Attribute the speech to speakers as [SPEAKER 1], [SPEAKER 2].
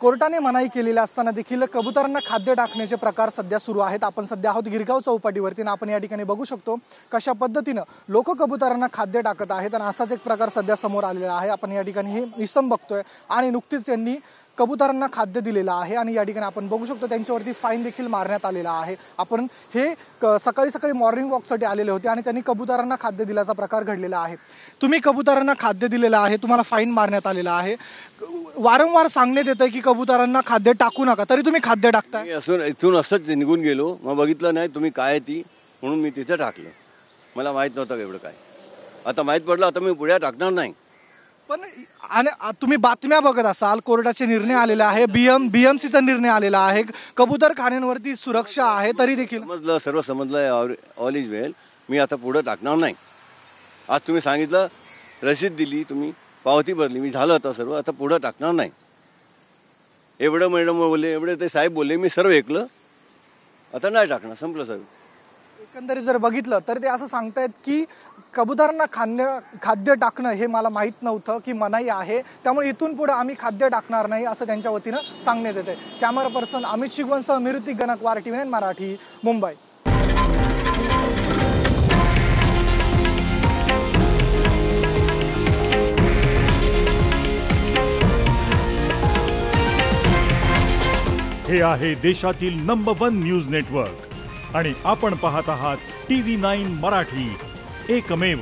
[SPEAKER 1] कोर्टाने मनाई केलेली असताना देखील कबुतरांना खाद्य टाकण्याचे प्रकार सध्या सुरू आहेत। आपण सध्या आहोत गिरगाव चौपाटीवरती आणि आपण या ठिकाणी बघू शकतो कशा पद्धतीने लोक कबुतरांना खाद्य टाकत आहेत आणि असाच एक प्रकार सध्या समोर आलेला आहे। आपण या ठिकाणी हे इसम बघतोय आणि नुकतीच त्यांनी कबुतरांना खाद्य दिलेलं आहे आणि या ठिकाणी आपण बघू शकतो त्यांच्यावरती फाईन देखील मारण्यात आलेला आहे। आपण हे सकाळी सकाळी मॉर्निंग वॉकसाठी आलेले होते आणि त्यांनी कबुतरांना खाद्य दिल्याचा प्रकार घडलेला आहे। तुम्ही कबुतरांना खाद्य दिलेलं आहे, तुम्हाला फाईन मारण्यात आलेला आहे, वारंवार सांगण्यात येतं की कबुतरांना खाद्य टाकू नका, तरी तुम्ही खाद्य टाकताय।
[SPEAKER 2] असून इथून असंच निघून गेलो, मग बघितलं नाही तुम्ही काय ती म्हणून मी तिथे टाकलं। मला माहीत नव्हतं एवढं काय, आता माहीत पडलं, आता मी पुढे टाकणार नाही।
[SPEAKER 1] पण आणि तुम्ही बातम्या बघत असाल, कोर्टाचे निर्णय आलेला आहे, बीएमसीचा निर्णय आलेला आहे, कबूतर खाण्यांवरती सुरक्षा आहे, तरी देखील
[SPEAKER 2] समजलं, सर्व समजलं, ऑल इज वेल। मी आता पुढे टाकणार नाही। आज तुम्ही सांगितलं, रसीद दिली, तुम्ही पावती भरली, मी झालं आता सर्व, आता पुढे टाकणार नाही। एवढं मॅडम बोलले, एवढे ते साहेब बोलले, मी सर्व ऐकलं, आता नाही टाकणार, संपलं सर्व।
[SPEAKER 1] एकंदरीत जर बघितलं तर ते असं सांगतायत की कबुतरांना खाद्य टाकणं हे मला माहीत नव्हतं की मनाई आहे, त्यामुळे इथून पुढे आम्ही खाद्य टाकणार नाही असं त्यांच्या वतीनं सांगण्यात येते। कॅमेरा पर्सन अमित शिगवणसह मी ऋतिक गणकवार, TV9 मराठी, मुंबई।
[SPEAKER 3] हे आहे देशातील नंबर 1 न्यूज नेटवर्क आणि आपण पाहत आहात TV9 मराठी, एकमेव।